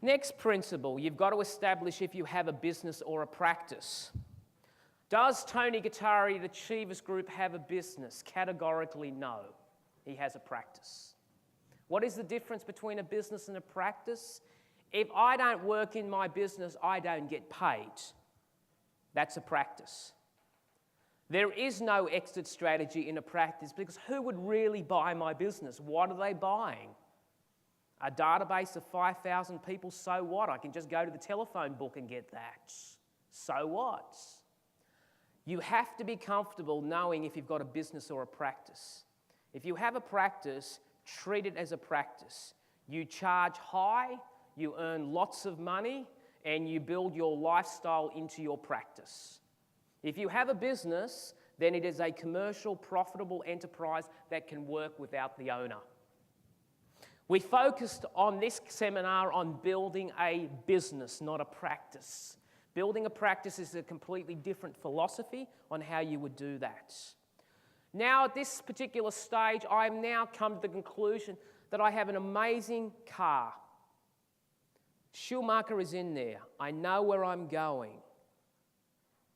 Next principle, you've got to establish if you have a business or a practice. Does Tony Guattari at Achievers Group have a business? Categorically no. He has a practice. What is the difference between a business and a practice? If I don't work in my business, I don't get paid. That's a practice. There is no exit strategy in a practice because who would really buy my business? What are they buying? A database of 5,000 people, so what? I can just go to the telephone book and get that. So what? You have to be comfortable knowing if you've got a business or a practice. If you have a practice, treat it as a practice. You charge high, you earn lots of money, and you build your lifestyle into your practice. If you have a business, then it is a commercial, profitable enterprise that can work without the owner. We focused on this seminar on building a business, not a practice. Building a practice is a completely different philosophy on how you would do that. Now, at this particular stage, I've now come to the conclusion that I have an amazing car. Schumacher is in there. I know where I'm going.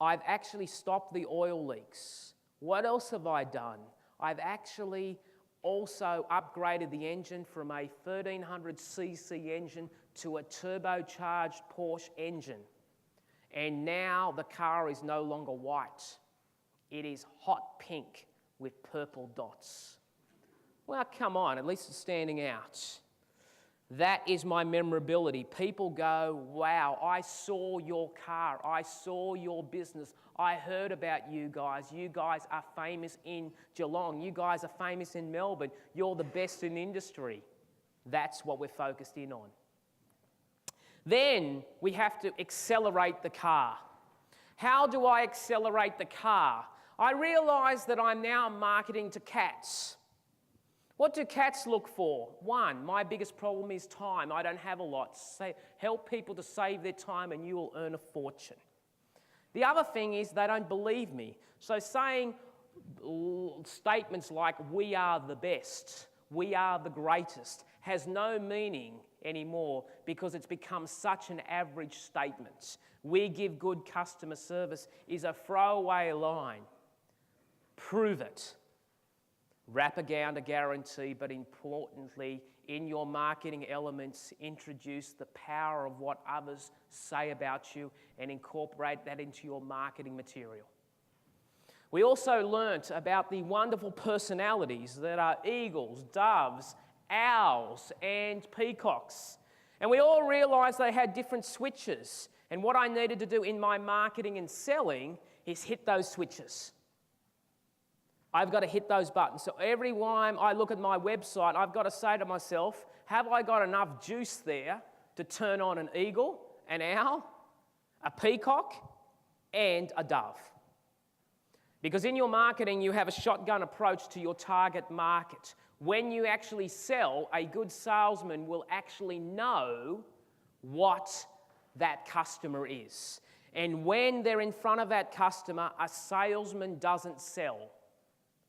I've actually stopped the oil leaks. What else have I done? I've actually also upgraded the engine from a 1300cc engine to a turbocharged Porsche engine. And now the car is no longer white. It is hot pink with purple dots. Well, come on, at least it's standing out. That is my memorability. People go, wow, I saw your car. I saw your business. I heard about you guys. You guys are famous in Geelong. You guys are famous in Melbourne. You're the best in the industry. That's what we're focused in on. Then we have to accelerate the car. How do I accelerate the car? I realise that I'm now marketing to cats. What do cats look for? One, my biggest problem is time. I don't have a lot. Help people to save their time and you will earn a fortune. The other thing is they don't believe me. So saying statements like, we are the best, we are the greatest, has no meaning anymore because it's become such an average statement. We give good customer service is a throwaway line. Prove it. Wrap around a guarantee, but importantly, in your marketing elements, introduce the power of what others say about you and incorporate that into your marketing material. We also learnt about the wonderful personalities that are eagles, doves, owls, and peacocks. And we all realised they had different switches. And what I needed to do in my marketing and selling is hit those switches. I've got to hit those buttons. So every time I look at my website, I've got to say to myself, have I got enough juice there to turn on an eagle, an owl, a peacock, and a dove? Because in your marketing, you have a shotgun approach to your target market. When you actually sell, a good salesman will actually know what that customer is. And when they're in front of that customer, a salesman doesn't sell.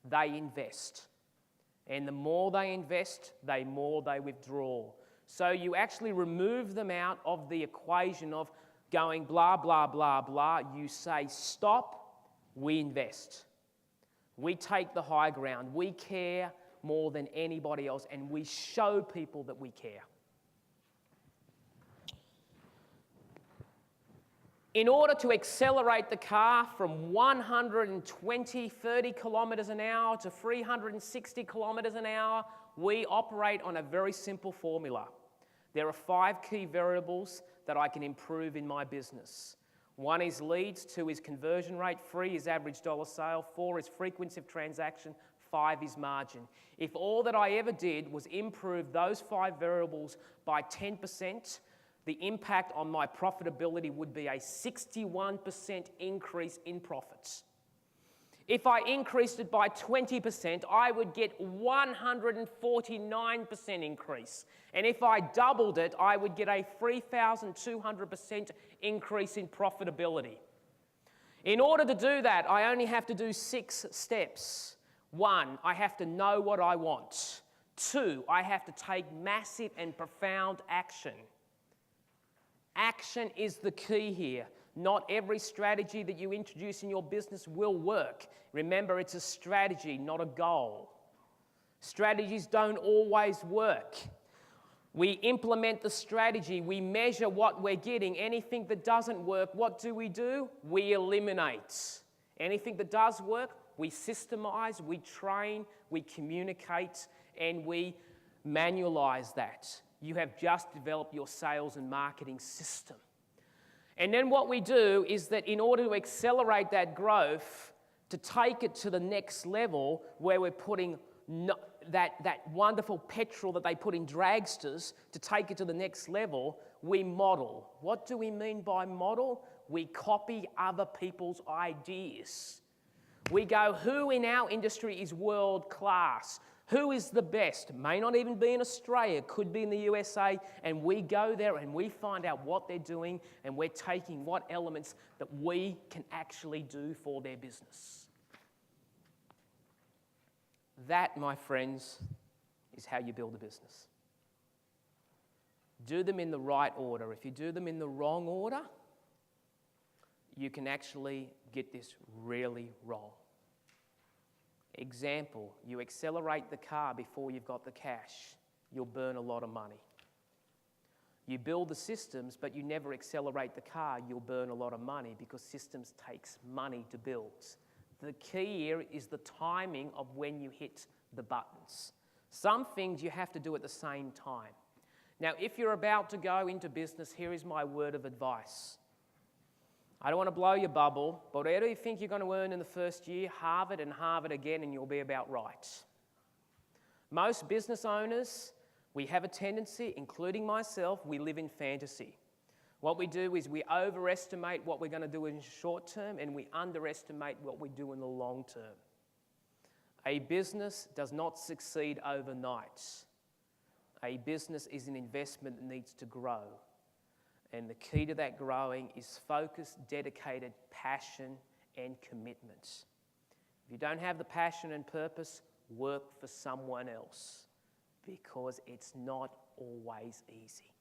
They invest. And the more they invest, the more they withdraw. So you actually remove them out of the equation of going blah, blah, blah, blah. You say, stop, we invest. We take the high ground. We care more than anybody else, and we show people that we care. In order to accelerate the car from 30 kilometres an hour to 360 kilometres an hour, we operate on a very simple formula. There are 5 key variables that I can improve in my business. 1 is leads, 2 is conversion rate, 3 is average dollar sale, 4 is frequency of transaction, 5 is margin. If all that I ever did was improve those 5 variables by 10%, the impact on my profitability would be a 61% increase in profits. If I increased it by 20%, I would get 149% increase. And if I doubled it, I would get a 3,200% increase in profitability. In order to do that, I only have to do 6 steps. 1, I have to know what I want. 2, I have to take massive and profound action. Action is the key here. Not every strategy that you introduce in your business will work. Remember, it's a strategy, not a goal. Strategies don't always work. We implement the strategy, we measure what we're getting. Anything that doesn't work, what do? We eliminate. Anything that does work, we systemize, we train, we communicate, and we manualize that. You have just developed your sales and marketing system. And then what we do is that in order to accelerate that growth, to take it to the next level where we're putting that wonderful petrol that they put in dragsters, to take it to the next level, we model. What do we mean by model? We copy other people's ideas. We go, who in our industry is world class? Who is the best? May not even be in Australia, could be in the USA, and we go there and we find out what they're doing, and we're taking what elements that we can actually do for their business. That, my friends, is how you build a business. Do them in the right order. If you do them in the wrong order, you can actually get this really wrong. Example, you accelerate the car before you've got the cash, you'll burn a lot of money. You build the systems, but you never accelerate the car, you'll burn a lot of money because systems takes money to build. The key here is the timing of when you hit the buttons. Some things you have to do at the same time. Now, if you're about to go into business, here is my word of advice. I don't want to blow your bubble, but whatever you think you're going to earn in the first year, halve it and halve it again and you'll be about right. Most business owners, we have a tendency, including myself, we live in fantasy. What we do is we overestimate what we're going to do in the short term and we underestimate what we do in the long term. A business does not succeed overnight. A business is an investment that needs to grow. And the key to that growing is focus, dedicated passion, and commitment. If you don't have the passion and purpose, work for someone else because it's not always easy.